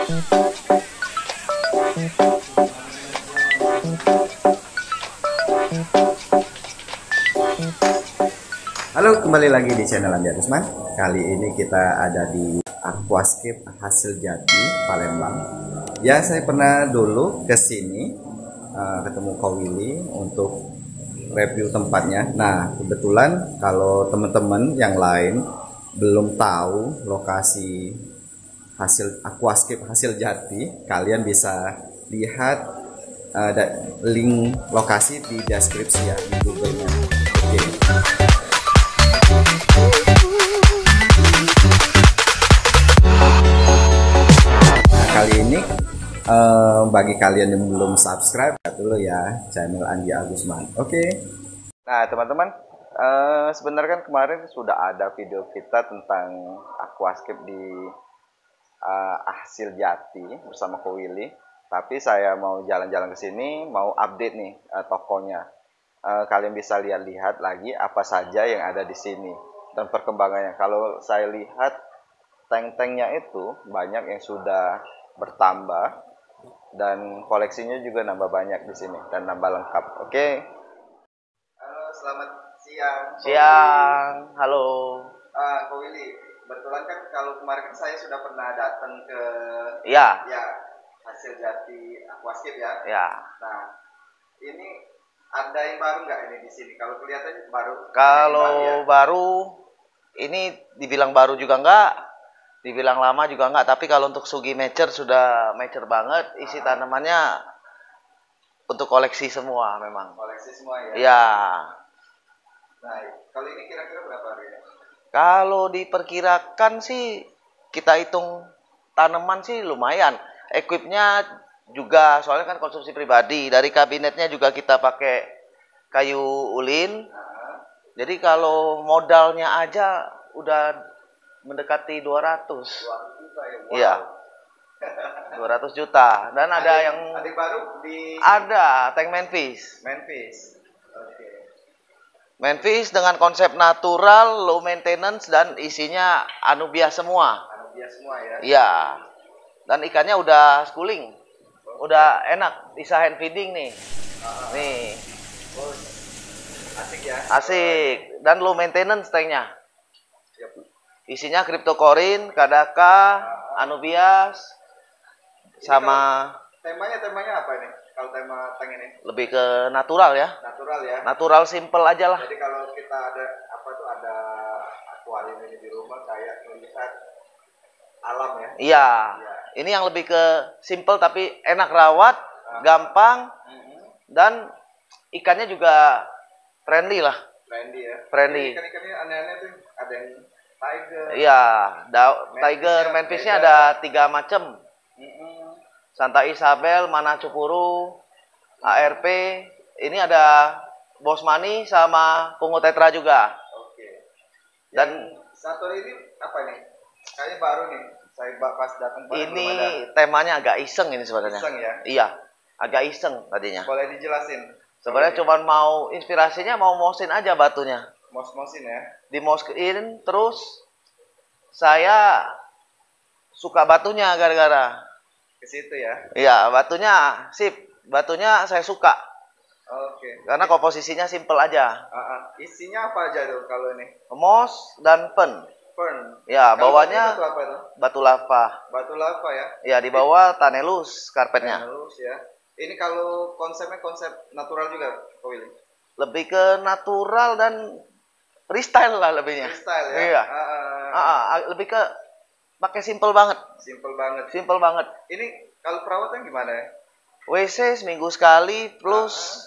Halo, kembali lagi di channel Andi Agusman. Kali ini kita ada di Aquascape Hasil Jati, Palembang. Ya, saya pernah dulu ke sini ketemu Ko Willy untuk review tempatnya. Nah, kebetulan kalau teman-teman yang lain belum tahu lokasi hasil Aquascape Hasil Jati, kalian bisa lihat link lokasi di deskripsi ya, di Google-nya. Oke. Kali ini bagi kalian yang belum subscribe dulu ya channel Andi Agusman. Oke. Nah teman-teman, sebenarnya kan kemarin sudah ada video kita tentang Aquascape di Hasil Jati bersama Ko Willy. Tapi saya mau jalan-jalan ke sini, mau update nih tokonya. Kalian bisa lihat-lihat lagi apa saja yang ada di sini dan perkembangannya. Kalau saya lihat tank-tanknya itu banyak yang sudah bertambah dan koleksinya juga nambah banyak di sini dan nambah lengkap. Oke. Halo, selamat siang. Siang, halo. Ko Willy, kebetulan kan kalau kemarin saya sudah pernah datang ke Ya. Hasil Jati Aquascape ya. Ya. Nah, ini ada yang baru nggak ini di sini? Kalau kelihatannya baru. Kalau ya? baru, ini dibilang baru juga enggak, dibilang lama juga enggak. Tapi kalau untuk Sugi mature sudah mature banget. Isi tanamannya untuk koleksi semua memang. Koleksi semua ya. Ya. Nah, kalau ini kira-kira berapa harganya? Kalau diperkirakan sih kita hitung tanaman sih lumayan. Equipnya juga soalnya kan konsumsi pribadi. Dari kabinetnya juga kita pakai kayu ulin. Jadi kalau modalnya aja udah mendekati 200. 200 juta ya. Wow. Iya. 200 juta. Dan ada yang baru di ada tank Memphis. Oke. Memphis dengan konsep natural, low maintenance dan isinya Anubia semua. Anubia semua ya. Iya. Dan ikannya udah schooling. Udah enak, bisa hand feeding nih. Nih. Oh, asik ya. Asik. Dan low maintenance tanknya. Isinya cryptocurine, Kadaka, Anubias, sama temanya apa ini? Kalau tema tank ini? lebih ke natural ya. Natural ya. Natural simple aja lah. Jadi kalau kita ada akuarium ini di rumah kayak melihat alam ya. Iya. Ini yang lebih ke simple tapi enak rawat, gampang, dan ikannya juga friendly lah. Friendly ya. Friendly. Ikan-ikannya aneh-aneh tuh. Ada yang tiger. Iya, tiger, Memphisnya ada 3 macam. Santa Isabel, Mana Cupuru, ARP. Ini ada Bosmani sama Pungu Tetra juga. Oke. Dan satu ini apa nih? Kayaknya baru nih. Saya pas datang ini temanya agak iseng ini sebenarnya. Iseng ya? Iya, agak iseng tadinya. Boleh dijelasin? Sebenarnya cuma mau inspirasinya mau mosin aja batunya. Mos-mosin ya? Dimosin terus saya suka batunya gara-gara Ke situ ya? iya, batunya sip. Batunya saya suka. Oke. Karena komposisinya simple aja. Isinya apa aja tuh kalau ini? Moss dan pen. Fern. Ya, Kalau bawahnya batu apa itu? batu lava. Batu lava ya? Ya, di bawah Tanelus karpetnya. Terus ya. Ini kalau konsepnya konsep natural juga, Ko Willy? Lebih ke natural dan freestyle lah lebihnya. Freestyle ya? Iya. Lebih ke pakai simple banget. Simple banget. Simple banget. Ini kalau perawatan gimana ya? WC seminggu sekali plus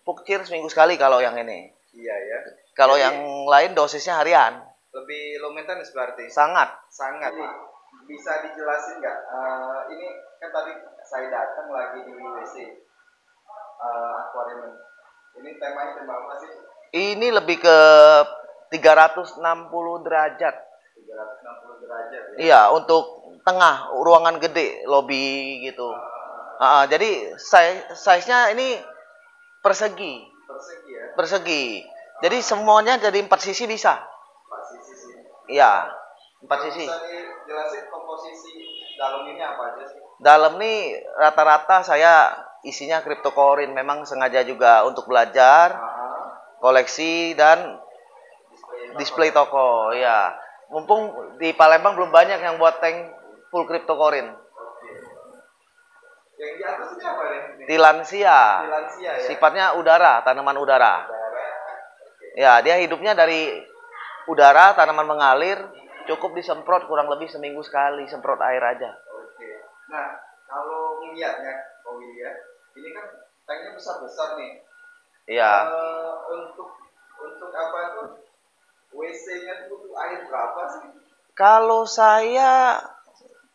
pukir seminggu sekali kalau yang ini. Iya ya. Kalau Jadi, yang lain dosisnya harian. lebih low maintenance berarti? Sangat. Bisa dijelasin nggak? Ini kan tadi saya datang lagi di WC akuarium. Ini temanya tema apa sih? Ini lebih ke 360 derajat. 360 derajat ya? Iya, untuk tengah ruangan gede, lobby gitu. Jadi size-nya ini persegi. Persegi ya? Persegi. Jadi semuanya jadi 4 sisi bisa. 4 sisi sih. Iya, 4 sisi. Bisa dijelasin komposisi dalam ini apa aja sih? Dalam nih rata-rata saya isinya cryptocurrency, memang sengaja juga untuk belajar, koleksi dan display toko. Ya, mumpung di Palembang belum banyak yang buat tank full cryptocurrency. Yang di atas ini apa nih? Tilansia. Tilansia ya. Sifatnya udara, tanaman udara. Ya, dia hidupnya dari udara, tanaman mengalir, cukup disemprot kurang lebih seminggu sekali, semprot air aja. Oke. Nah, kalau melihatnya, Pak Willy ya, ini kan tanknya besar-besar nih. Iya. Untuk apa tuh? WC-nya tuh butuh air berapa sih? Kalau saya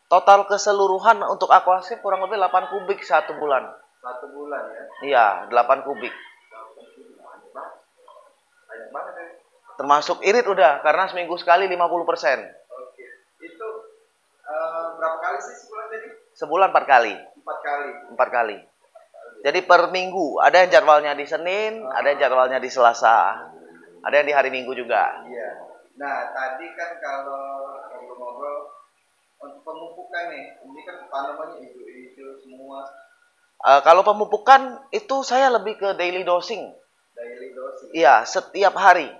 total keseluruhan untuk aquascape kurang lebih 8 kubik 1 bulan. 1 bulan ya? Iya, 8 kubik. Banyak banget ya. Termasuk irit udah, karena seminggu sekali 50%. Oke. Itu berapa kali sih sebulan tadi? Sebulan 4 kali. 4 kali. 4 kali. Jadi per minggu, ada yang jadwalnya di Senin, ada yang jadwalnya di Selasa. Ada yang di hari Minggu juga. Iya. Nah, tadi kan kalau ngobrol-ngobrol untuk pemupukan nih, ini kan tanamannya hijau-hijau semua. Kalau pemupukan itu saya lebih ke daily dosing. Daily dosing. Iya, setiap hari.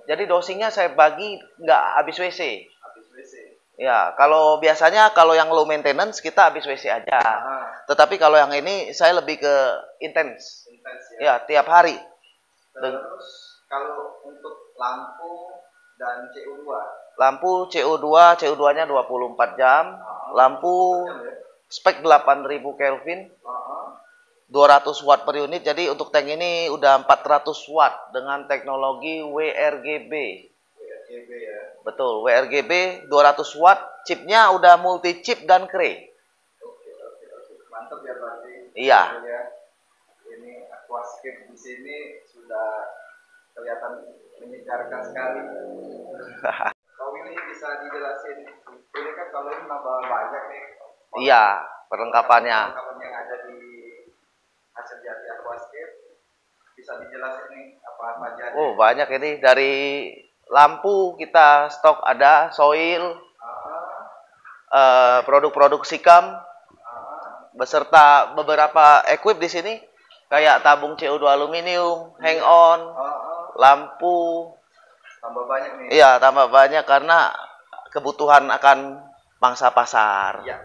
Jadi dosingnya saya bagi nggak habis WC. Habis WC. Ya, kalau biasanya kalau yang low maintenance kita habis WC aja. Tetapi kalau yang ini saya lebih ke intens. Intens ya. Ya, tiap hari. Terus kalau untuk lampu dan CO2. Lampu CO2-nya 24 jam. Lampu spek 8000 Kelvin. 200 watt per unit. Jadi untuk tank ini udah 400 watt dengan teknologi WRGB. WRGB ya. Betul, WRGB 200 watt. Chipnya udah multi chip dan Cray. Oke. Mantap ya berarti. Iya. Ini aquascape di sini sudah kelihatan menyegarkan sekali. Kalau ini bisa dijelasin, ini kan kalau ini nambah banyak nih. Iya, perlengkapannya. Perlengkapan yang ada di Hasil Jati Aquascape, bisa dijelasin nih apa aja. Oh, banyak ini. Dari lampu kita stok ada, soil, produk-produk sikam, beserta beberapa equip di sini, kayak tabung CO2 aluminium, hang on, lampu. Tambah banyak nih. Iya, tambah banyak karena kebutuhan akan pangsa pasar. Iya.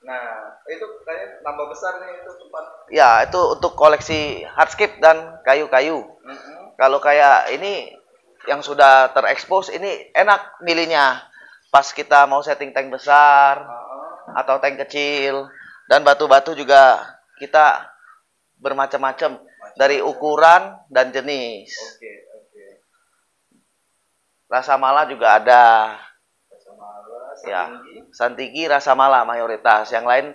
Nah, itu kayaknya tambah besar nih itu tempat. Ya, itu untuk koleksi hardscape dan kayu-kayu. Kalau kayak ini yang sudah terekspos, ini enak milihnya. Pas kita mau setting tank besar atau tank kecil. Dan batu-batu juga kita bermacam-macam dari ukuran dan jenis. Oke. Rasa mala juga ada. Rasa mala, ya, Santiki, rasa mala mayoritas. Yang lain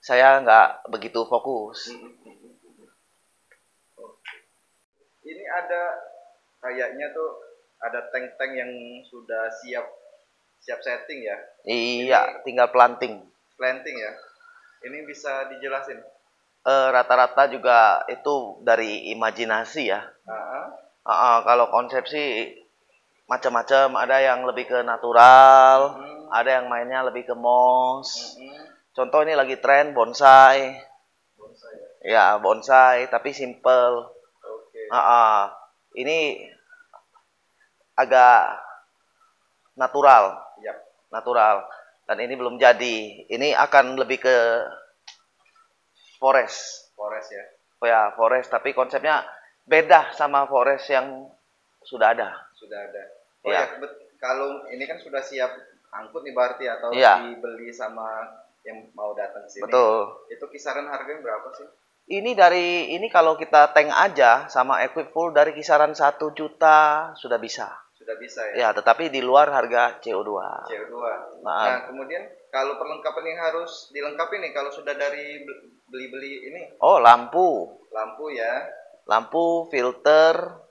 saya nggak begitu fokus. Ini ada kayaknya tuh ada tank-tank yang sudah siap setting ya. Iya, tinggal planting ya. Ini bisa dijelasin. Rata-rata juga itu dari imajinasi ya. Kalau konsepsi macam-macam, ada yang lebih ke natural, ada yang mainnya lebih ke moss. Contoh ini lagi tren bonsai. Ya, bonsai tapi simple. Ini agak natural. Natural. Dan ini belum jadi. Ini akan lebih ke forest ya. Oh ya, forest, tapi konsepnya beda sama forest yang sudah ada. Oh ya, kalau ini kan sudah siap angkut nih berarti atau dibeli sama yang mau datang sini. Betul. Itu kisaran harganya berapa sih? Ini kalau kita tank aja sama equip full dari kisaran 1 juta sudah bisa. Sudah bisa ya? Ya, tetapi di luar harga CO2. Nah, kemudian kalau perlengkapan yang harus dilengkapi nih kalau sudah dari beli-beli ini? Oh, lampu ya. Lampu, filter,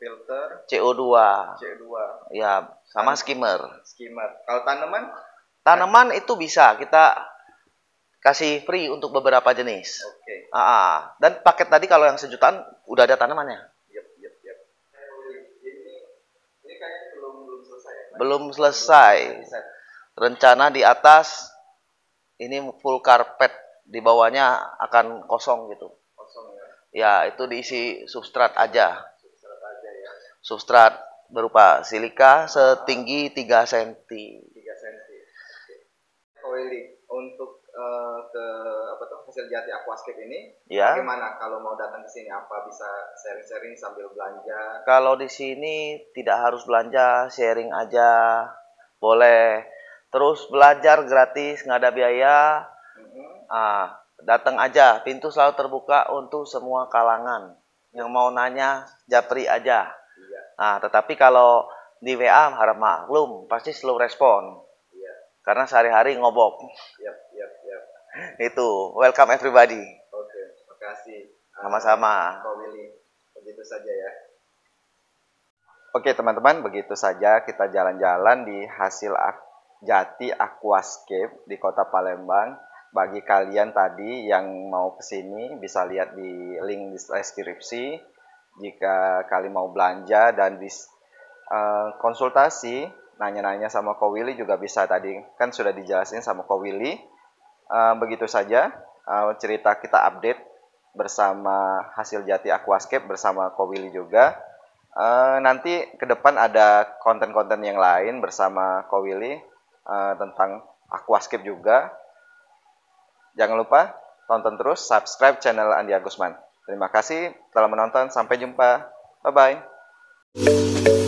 CO2. Ya, sama skimmer. Kalau tanaman itu bisa kita kasih free untuk beberapa jenis. Dan paket tadi kalau yang sejutaan udah ada tanamannya. Ini kayaknya belum selesai. Belum selesai. Rencana di atas ini full karpet, di bawahnya akan kosong gitu. Kosong ya. Ya, itu diisi substrat aja. Substrat aja ya. Substrat berupa silika setinggi 3 cm. 3 cm. Oh ini untuk ke apa tuh hasil jati aquascape ini, Ya. bagaimana kalau mau datang ke sini, apa bisa sharing-sharing sambil belanja? Kalau di sini tidak harus belanja, sharing aja boleh. Terus belajar gratis, nggak ada biaya. Datang aja, pintu selalu terbuka untuk semua kalangan. Yang mau nanya, japri aja. Iya. Tetapi kalau di WA harap maklum, pasti slow respon. Iya. Karena sehari-hari ngobok. Yap. Itu, welcome everybody. Oke, makasih. Sama-sama. Ko Willy. Begitu saja ya. Oke teman-teman, begitu saja kita jalan-jalan di hasil jati aquascape di Kota Palembang. Bagi kalian tadi yang mau kesini bisa lihat di link di deskripsi. Jika kalian mau belanja dan konsultasi, nanya-nanya sama Ko Willy juga bisa, tadi kan sudah dijelasin sama Ko Willy. Begitu saja cerita kita update bersama hasil jati aquascape bersama Ko Willy juga. Nanti ke depan ada konten-konten yang lain bersama Ko Willy tentang aquascape juga. Jangan lupa tonton terus, subscribe channel Andi Agusman. Terima kasih telah menonton, sampai jumpa. Bye-bye.